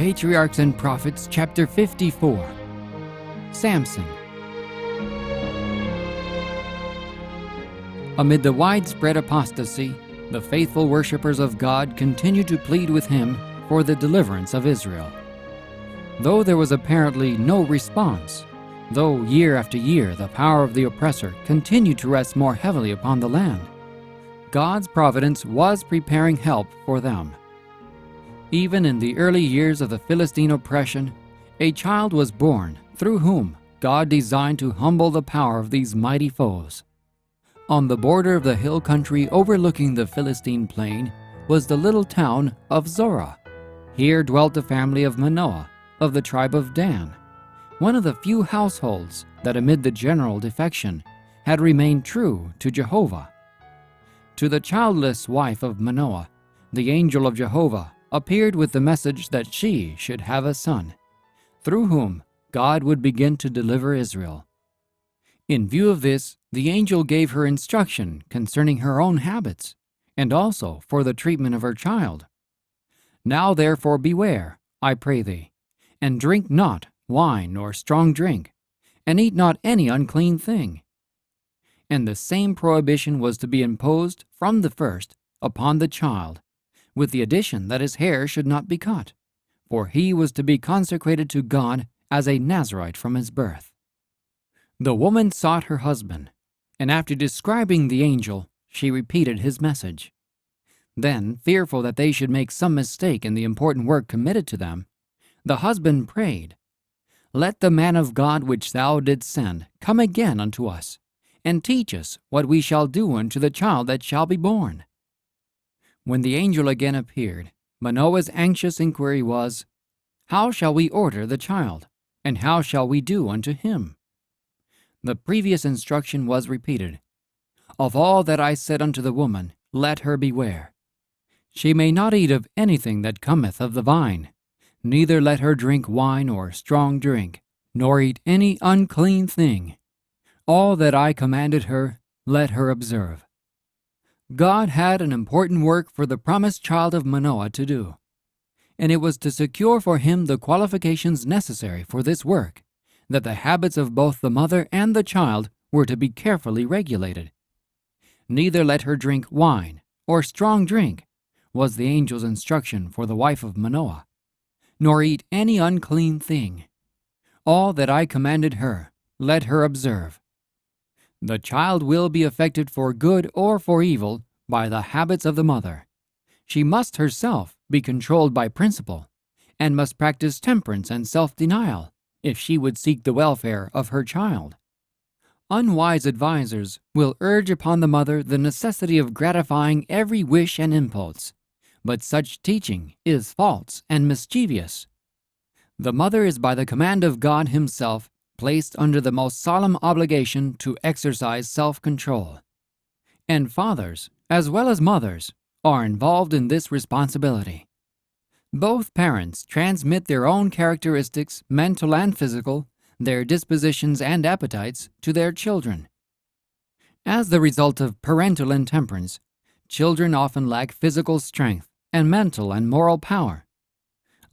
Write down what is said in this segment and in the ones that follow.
Patriarchs and Prophets, chapter 54. Samson. Amid the widespread apostasy, the faithful worshippers of God continued to plead with him for the deliverance of Israel. Though there was apparently no response, though year after year the power of the oppressor continued to rest more heavily upon the land, God's providence was preparing help for them. Even in the early years of the Philistine oppression, a child was born through whom God designed to humble the power of these mighty foes. On the border of the hill country overlooking the Philistine plain was the little town of Zorah. Here dwelt the family of Manoah of the tribe of Dan, one of the few households that amid the general defection had remained true to Jehovah. To the childless wife of Manoah, the angel of Jehovah appeared with the message that she should have a son, through whom God would begin to deliver Israel. In view of this, the angel gave her instruction concerning her own habits, and also for the treatment of her child. Now therefore beware, I pray thee, and drink not wine nor strong drink, and eat not any unclean thing. And the same prohibition was to be imposed from the first upon the child, with the addition that his hair should not be cut, for he was to be consecrated to God as a Nazirite from his birth. The woman sought her husband, and after describing the angel, she repeated his message. Then, fearful that they should make some mistake in the important work committed to them, the husband prayed, "Let the man of God which thou didst send come again unto us, and teach us what we shall do unto the child that shall be born." When the angel again appeared, Manoah's anxious inquiry was, "How shall we order the child, and how shall we do unto him?" The previous instruction was repeated. "Of all that I said unto the woman, let her beware. She may not eat of anything that cometh of the vine, neither let her drink wine or strong drink, nor eat any unclean thing. All that I commanded her, let her observe." God had an important work for the promised child of Manoah to do, and it was to secure for him the qualifications necessary for this work that the habits of both the mother and the child were to be carefully regulated. "Neither let her drink wine or strong drink," was the angel's instruction for the wife of Manoah, "nor eat any unclean thing. All that I commanded her, let her observe." The child will be affected for good or for evil by the habits of the mother. She must herself be controlled by principle, and must practice temperance and self-denial if she would seek the welfare of her child. Unwise advisers will urge upon the mother the necessity of gratifying every wish and impulse, but such teaching is false and mischievous. The mother is by the command of God himself placed under the most solemn obligation to exercise self-control. And fathers, as well as mothers, are involved in this responsibility. Both parents transmit their own characteristics, mental and physical, their dispositions and appetites, to their children. As the result of parental intemperance, children often lack physical strength and mental and moral power.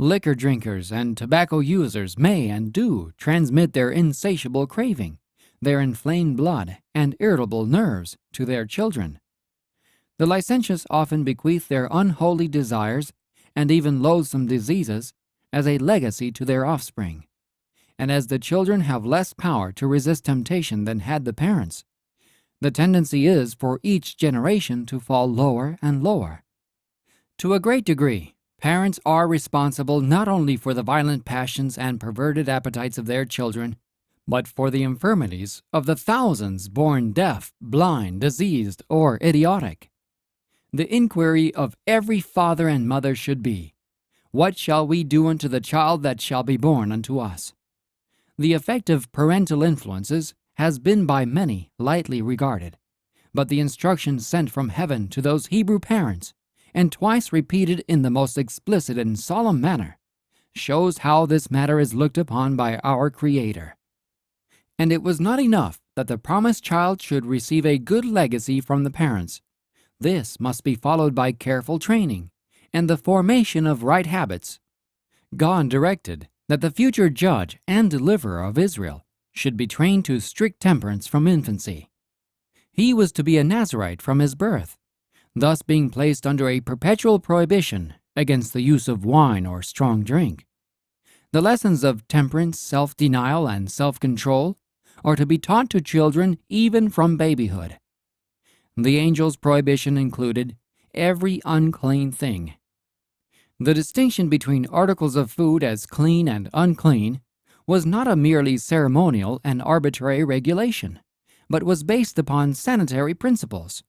Liquor drinkers and tobacco users may and do transmit their insatiable craving, their inflamed blood, and irritable nerves to their children. The licentious often bequeath their unholy desires and even loathsome diseases as a legacy to their offspring. And as the children have less power to resist temptation than had the parents, the tendency is for each generation to fall lower and lower. To a great degree, parents are responsible not only for the violent passions and perverted appetites of their children, but for the infirmities of the thousands born deaf, blind, diseased, or idiotic. The inquiry of every father and mother should be, "What shall we do unto the child that shall be born unto us?" The effect of parental influences has been by many lightly regarded, but the instruction sent from heaven to those Hebrew parents, and twice repeated in the most explicit and solemn manner, shows how this matter is looked upon by our Creator. And it was not enough that the promised child should receive a good legacy from the parents. This must be followed by careful training and the formation of right habits. God directed that the future judge and deliverer of Israel should be trained to strict temperance from infancy. He was to be a Nazirite from his birth, thus being placed under a perpetual prohibition against the use of wine or strong drink. The lessons of temperance, self-denial, and self-control are to be taught to children even from babyhood. The angel's prohibition included every unclean thing. The distinction between articles of food as clean and unclean was not a merely ceremonial and arbitrary regulation, but was based upon sanitary principles.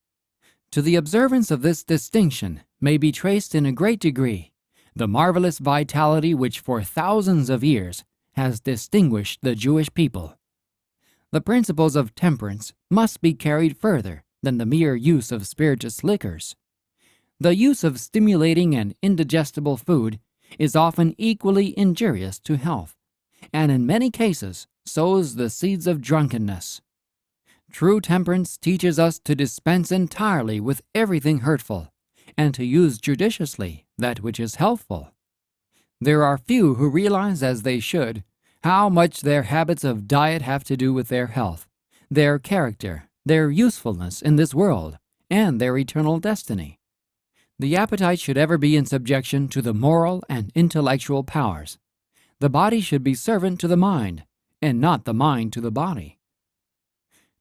To the observance of this distinction may be traced in a great degree the marvelous vitality which for thousands of years has distinguished the Jewish people. The principles of temperance must be carried further than the mere use of spirituous liquors. The use of stimulating and indigestible food is often equally injurious to health, and in many cases sows the seeds of drunkenness. True temperance teaches us to dispense entirely with everything hurtful, and to use judiciously that which is healthful. There are few who realize as they should how much their habits of diet have to do with their health, their character, their usefulness in this world, and their eternal destiny. The appetite should ever be in subjection to the moral and intellectual powers. The body should be servant to the mind, and not the mind to the body.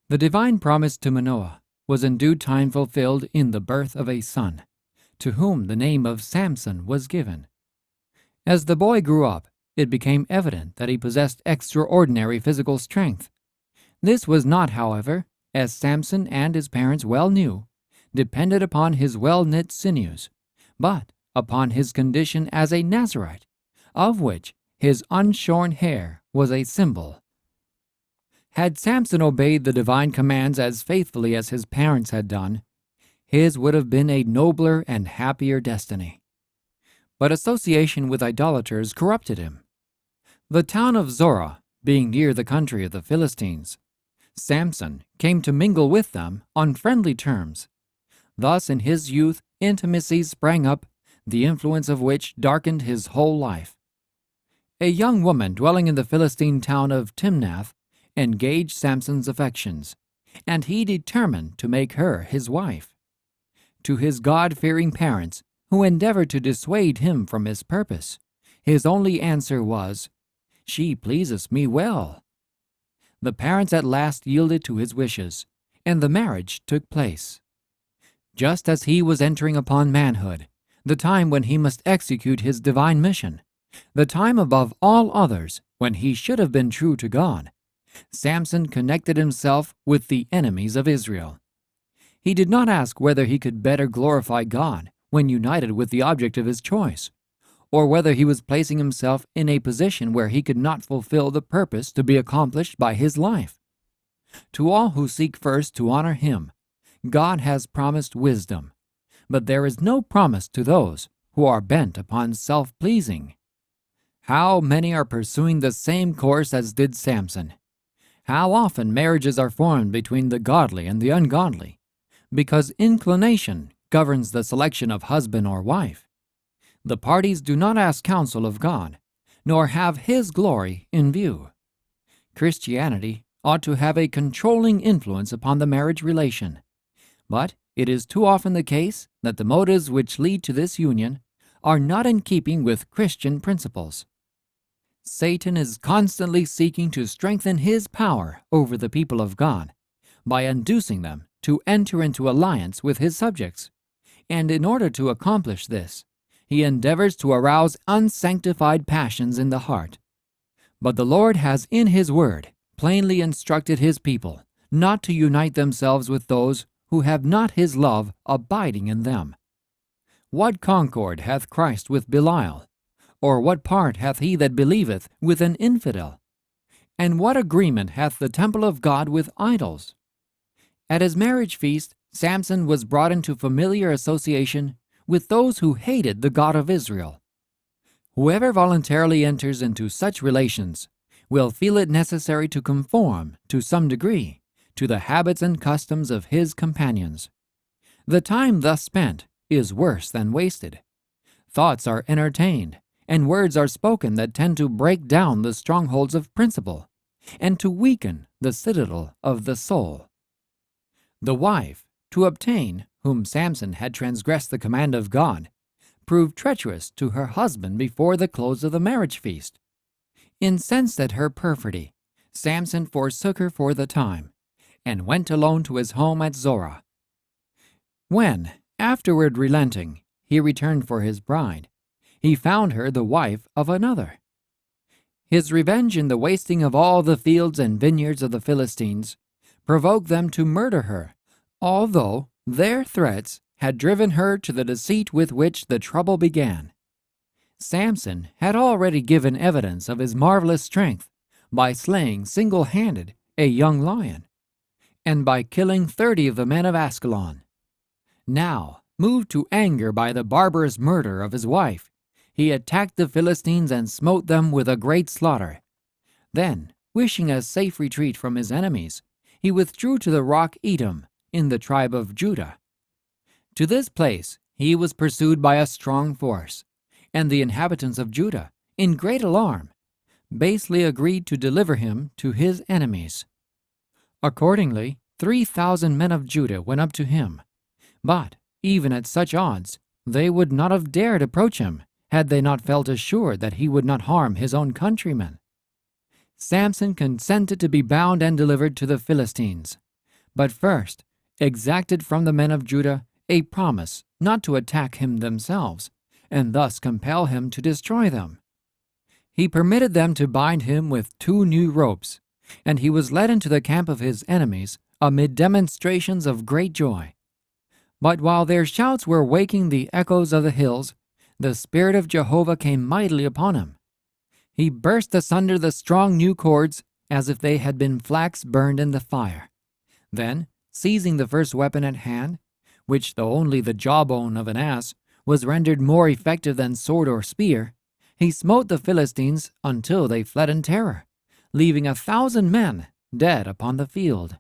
The divine promise to Manoah was in due time fulfilled in the birth of a son, to whom the name of Samson was given. As the boy grew up, it became evident that he possessed extraordinary physical strength. This was not, however, as Samson and his parents well knew, depended upon his well-knit sinews, but upon his condition as a Nazirite, of which his unshorn hair was a symbol. Had Samson obeyed the divine commands as faithfully as his parents had done, his would have been a nobler and happier destiny. But association with idolaters corrupted him. The town of Zorah being near the country of the Philistines, Samson came to mingle with them on friendly terms. Thus in his youth intimacies sprang up, the influence of which darkened his whole life. A young woman dwelling in the Philistine town of Timnath engaged Samson's affections, and he determined to make her his wife. To his God-fearing parents, who endeavored to dissuade him from his purpose, his only answer was, "She pleases me well." The parents at last yielded to his wishes, and the marriage took place. Just as he was entering upon manhood, the time when he must execute his divine mission, the time above all others when he should have been true to God, Samson connected himself with the enemies of Israel. He did not ask whether he could better glorify God when united with the object of his choice, or whether he was placing himself in a position where he could not fulfill the purpose to be accomplished by his life. To all who seek first to honor him, God has promised wisdom, but there is no promise to those who are bent upon self-pleasing. How many are pursuing the same course as did Samson? How often marriages are formed between the godly and the ungodly, because inclination governs the selection of husband or wife. The parties do not ask counsel of God, nor have His glory in view. Christianity ought to have a controlling influence upon the marriage relation, but it is too often the case that the motives which lead to this union are not in keeping with Christian principles. Satan is constantly seeking to strengthen his power over the people of God by inducing them to enter into alliance with his subjects, and in order to accomplish this, he endeavors to arouse unsanctified passions in the heart. But the Lord has in His Word plainly instructed His people not to unite themselves with those who have not His love abiding in them. What concord hath Christ with Belial? Or what part hath he that believeth with an infidel? And what agreement hath the temple of God with idols? At his marriage feast, Samson was brought into familiar association with those who hated the God of Israel. Whoever voluntarily enters into such relations will feel it necessary to conform, to some degree, to the habits and customs of his companions. The time thus spent is worse than wasted. Thoughts are entertained, and words are spoken that tend to break down the strongholds of principle and to weaken the citadel of the soul. The wife, to obtain whom Samson had transgressed the command of God, proved treacherous to her husband before the close of the marriage feast. Incensed at her perfidy, Samson forsook her for the time, and went alone to his home at Zorah. When, afterward relenting, he returned for his bride, he found her the wife of another. His revenge in the wasting of all the fields and vineyards of the Philistines provoked them to murder her, although their threats had driven her to the deceit with which the trouble began. Samson had already given evidence of his marvelous strength by slaying single-handed a young lion, and by killing 30 of the men of Ascalon. Now, moved to anger by the barbarous murder of his wife, he attacked the Philistines and smote them with a great slaughter. Then, wishing a safe retreat from his enemies, he withdrew to the rock Edom in the tribe of Judah. To this place he was pursued by a strong force, and the inhabitants of Judah, in great alarm, basely agreed to deliver him to his enemies. Accordingly, 3,000 men of Judah went up to him, but even at such odds they would not have dared approach him had they not felt assured that he would not harm his own countrymen. Samson consented to be bound and delivered to the Philistines, but first exacted from the men of Judah a promise not to attack him themselves, and thus compel him to destroy them. He permitted them to bind him with 2 new ropes, and he was led into the camp of his enemies amid demonstrations of great joy. But while their shouts were waking the echoes of the hills, the Spirit of Jehovah came mightily upon him. He burst asunder the strong new cords as if they had been flax burned in the fire. Then, seizing the first weapon at hand, which, though only the jawbone of an ass, was rendered more effective than sword or spear, he smote the Philistines until they fled in terror, leaving 1,000 men dead upon the field.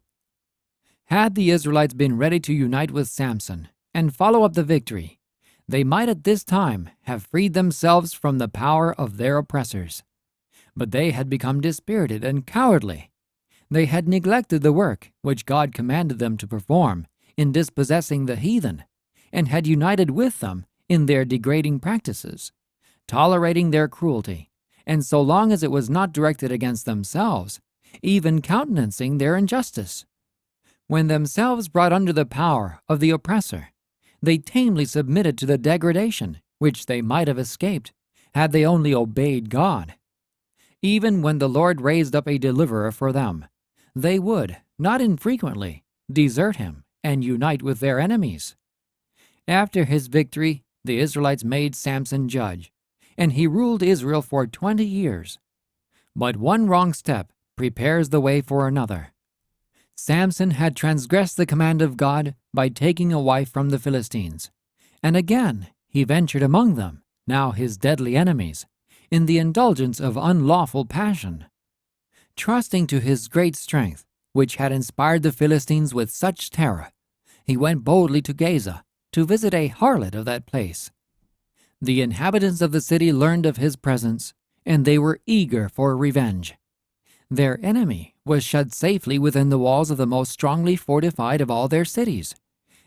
Had the Israelites been ready to unite with Samson and follow up the victory, they might at this time have freed themselves from the power of their oppressors. But they had become dispirited and cowardly. They had neglected the work which God commanded them to perform in dispossessing the heathen, and had united with them in their degrading practices, tolerating their cruelty, and so long as it was not directed against themselves, even countenancing their injustice. When themselves brought under the power of the oppressor, they tamely submitted to the degradation which they might have escaped had they only obeyed God. Even when the Lord raised up a deliverer for them, they would, not infrequently, desert him and unite with their enemies. After his victory, the Israelites made Samson judge, and he ruled Israel for 20 years. But one wrong step prepares the way for another. Samson had transgressed the command of God by taking a wife from the Philistines, and again he ventured among them, now his deadly enemies, in the indulgence of unlawful passion. Trusting to his great strength, which had inspired the Philistines with such terror, he went boldly to Gaza to visit a harlot of that place. The inhabitants of the city learned of his presence, and they were eager for revenge. Their enemy was shut safely within the walls of the most strongly fortified of all their cities.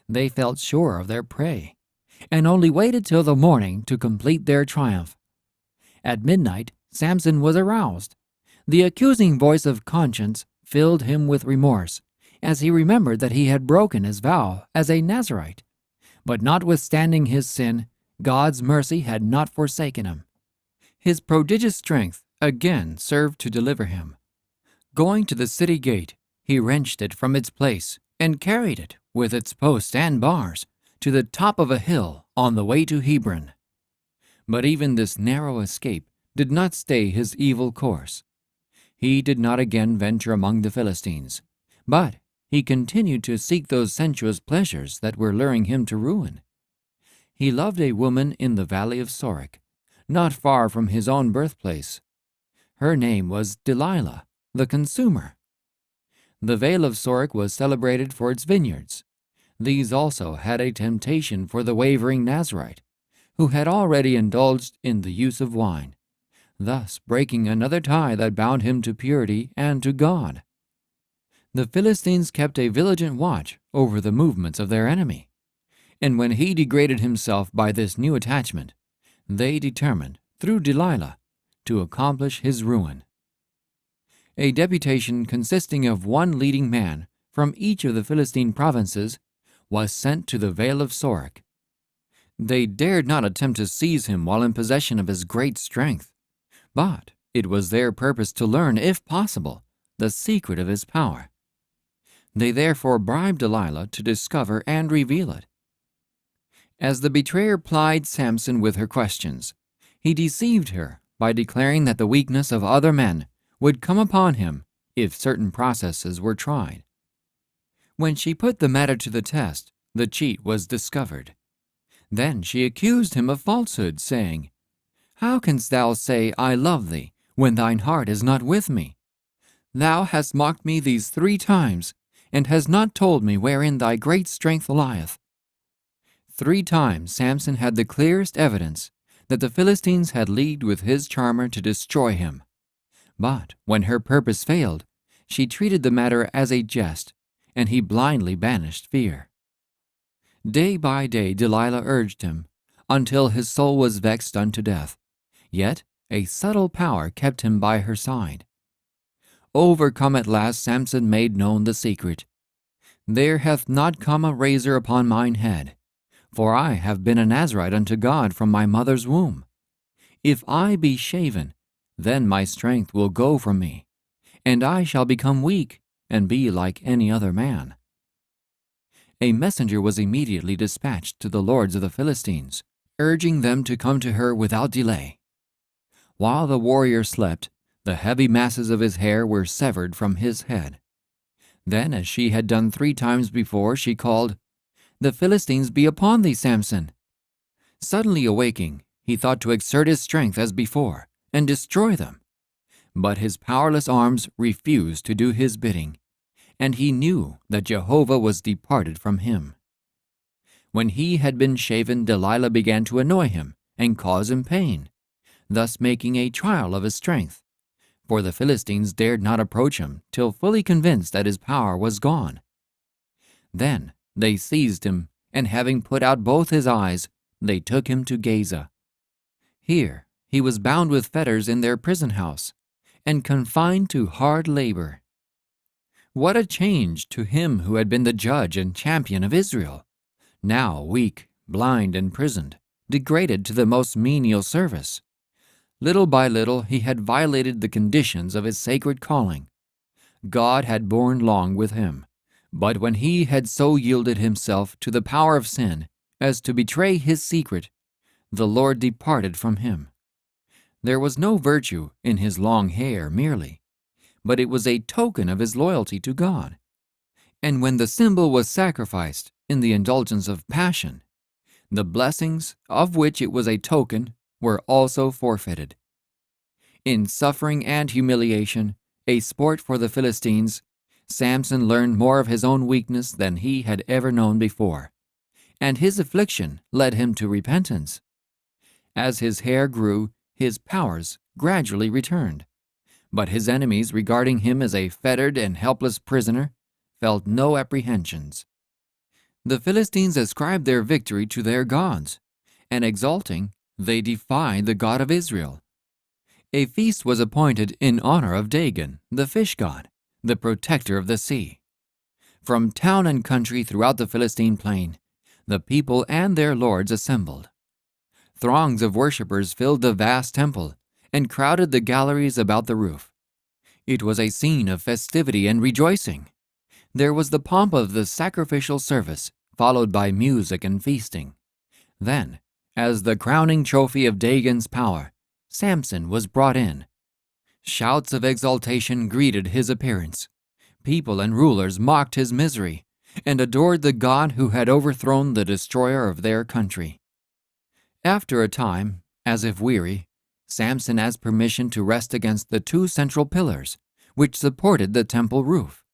They felt sure of their prey, and only waited till the morning to complete their triumph. At midnight, Samson was aroused. The accusing voice of conscience filled him with remorse, as he remembered that he had broken his vow as a Nazirite. But notwithstanding his sin, God's mercy had not forsaken him. His prodigious strength again served to deliver him. Going to the city gate, he wrenched it from its place and carried it, with its posts and bars, to the top of a hill on the way to Hebron. But even this narrow escape did not stay his evil course. He did not again venture among the Philistines, but he continued to seek those sensuous pleasures that were luring him to ruin. He loved a woman in the valley of Sorek, not far from his own birthplace. Her name was Delilah, the consumer. The vale of Sorek was celebrated for its vineyards. These also had a temptation for the wavering Nazirite, who had already indulged in the use of wine, thus breaking another tie that bound him to purity and to God. The Philistines kept a vigilant watch over the movements of their enemy, and when he degraded himself by this new attachment, they determined, through Delilah, to accomplish his ruin. A deputation consisting of one leading man from each of the Philistine provinces was sent to the Vale of Sorek. They dared not attempt to seize him while in possession of his great strength, but it was their purpose to learn, if possible, the secret of his power. They therefore bribed Delilah to discover and reveal it. As the betrayer plied Samson with her questions, he deceived her by declaring that the weakness of other men would come upon him if certain processes were tried. When she put the matter to the test, the cheat was discovered. Then she accused him of falsehood, saying, "How canst thou say, 'I love thee,' when thine heart is not with me? Thou hast mocked me these 3 times, and hast not told me wherein thy great strength lieth." 3 times Samson had the clearest evidence that the Philistines had leagued with his charmer to destroy him. But when her purpose failed, she treated the matter as a jest, and he blindly banished fear. Day by day Delilah urged him, until his soul was vexed unto death, yet a subtle power kept him by her side. Overcome at last, Samson made known the secret. "There hath not come a razor upon mine head, for I have been a Nazarite unto God from my mother's womb. If I be shaven, then my strength will go from me, and I shall become weak, and be like any other man." A messenger was immediately dispatched to the lords of the Philistines, urging them to come to her without delay. While the warrior slept, the heavy masses of his hair were severed from his head. Then, as she had done 3 times before, she called, "The Philistines be upon thee, Samson!" Suddenly awaking, he thought to exert his strength as before, and destroy them. But his powerless arms refused to do his bidding, and he knew that Jehovah was departed from him. When he had been shaven, Delilah began to annoy him and cause him pain, thus making a trial of his strength, for the Philistines dared not approach him till fully convinced that his power was gone. Then they seized him, and having put out both his eyes, they took him to Gaza. Here he was bound with fetters in their prison house, and confined to hard labor. What a change to him who had been the judge and champion of Israel! Now weak, blind, imprisoned, degraded to the most menial service. Little by little he had violated the conditions of his sacred calling. God had borne long with him, but when he had so yielded himself to the power of sin as to betray his secret, the Lord departed from him. There was no virtue in his long hair merely, but it was a token of his loyalty to God. And when the symbol was sacrificed in the indulgence of passion, the blessings of which it was a token were also forfeited. In suffering and humiliation, a sport for the Philistines, Samson learned more of his own weakness than he had ever known before, and his affliction led him to repentance. As his hair grew, his powers gradually returned, but his enemies, regarding him as a fettered and helpless prisoner, felt no apprehensions. The Philistines ascribed their victory to their gods, and exulting, they defied the God of Israel. A feast was appointed in honor of Dagon, the fish god, the protector of the sea. From town and country throughout the Philistine plain, the people and their lords assembled. Throngs of worshippers filled the vast temple and crowded the galleries about the roof. It was a scene of festivity and rejoicing. There was the pomp of the sacrificial service, followed by music and feasting. Then, as the crowning trophy of Dagon's power, Samson was brought in. Shouts of exultation greeted his appearance. People and rulers mocked his misery and adored the God who had overthrown the destroyer of their country. After a time, as if weary, Samson asked permission to rest against the 2 central pillars which supported the temple roof.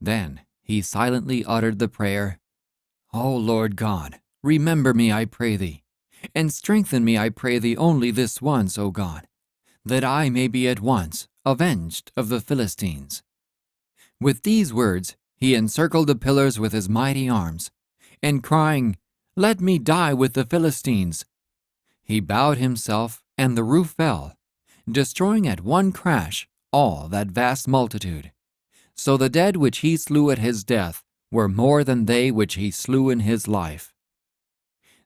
Then he silently uttered the prayer, "O Lord God, remember me, I pray thee, And strengthen me, I pray thee, only this once, O God, that I may be at once avenged of the Philistines." With these words he encircled the pillars with his mighty arms, and crying, "Let me die with the Philistines," he bowed himself, and the roof fell, destroying at one crash all that vast multitude. So the dead which he slew at his death were more than they which he slew in his life.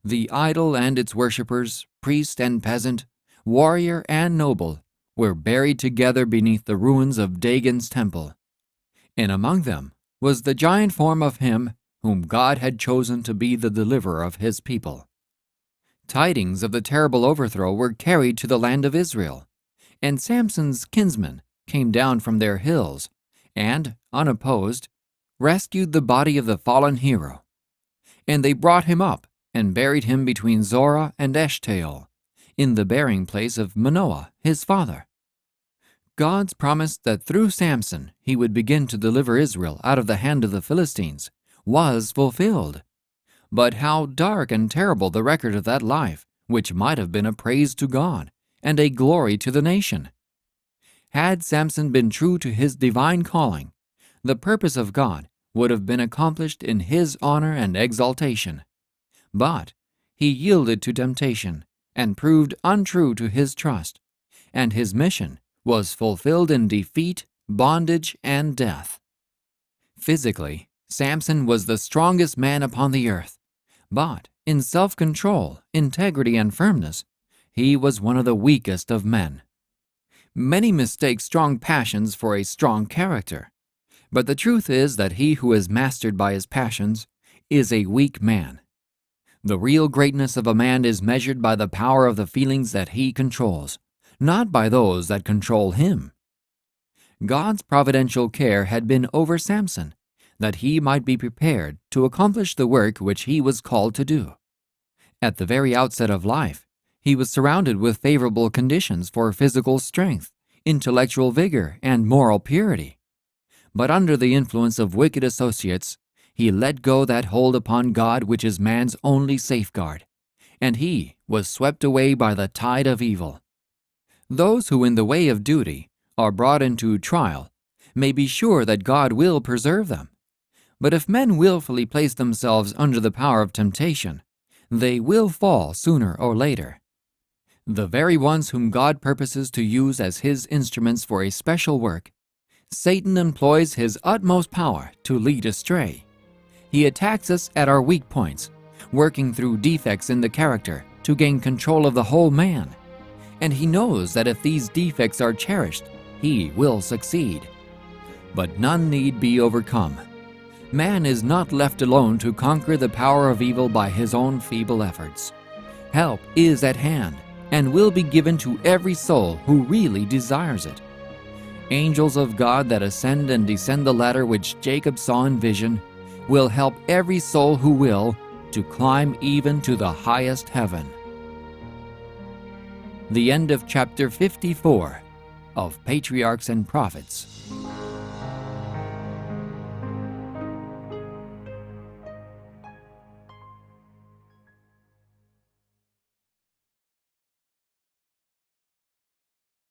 The idol and its worshippers, priest and peasant, warrior and noble, were buried together beneath the ruins of Dagon's temple. And among them was the giant form of him whom God had chosen to be the deliverer of his people. Tidings of the terrible overthrow were carried to the land of Israel, and Samson's kinsmen came down from their hills and, unopposed, rescued the body of the fallen hero. And they brought him up and buried him between Zorah and Eshtaol, in the burying place of Manoah, his father. God's promise that through Samson he would begin to deliver Israel out of the hand of the Philistines was fulfilled. But how dark and terrible the record of that life, which might have been a praise to God and a glory to the nation. Had Samson been true to his divine calling, the purpose of God would have been accomplished in his honor and exaltation. But he yielded to temptation and proved untrue to his trust, and his mission was fulfilled in defeat, bondage, and death. Physically, Samson was the strongest man upon the earth, but in self-control, integrity, and firmness, he was one of the weakest of men. Many mistake strong passions for a strong character, but the truth is that he who is mastered by his passions is a weak man. The real greatness of a man is measured by the power of the feelings that he controls, not by those that control him. God's providential care had been over Samson, that he might be prepared to accomplish the work which he was called to do. At the very outset of life, he was surrounded with favorable conditions for physical strength, intellectual vigor, and moral purity. But under the influence of wicked associates, he let go that hold upon God which is man's only safeguard, and he was swept away by the tide of evil. Those who in the way of duty are brought into trial may be sure that God will preserve them. But if men willfully place themselves under the power of temptation, they will fall sooner or later. The very ones whom God purposes to use as his instruments for a special work, Satan employs his utmost power to lead astray. He attacks us at our weak points, working through defects in the character to gain control of the whole man. And he knows that if these defects are cherished, he will succeed. But none need be overcome. Man is not left alone to conquer the power of evil by his own feeble efforts. Help is at hand and will be given to every soul who really desires it. Angels of God that ascend and descend the ladder which Jacob saw in vision will help every soul who will to climb even to the highest heaven. The end of chapter 54 of Patriarchs and Prophets.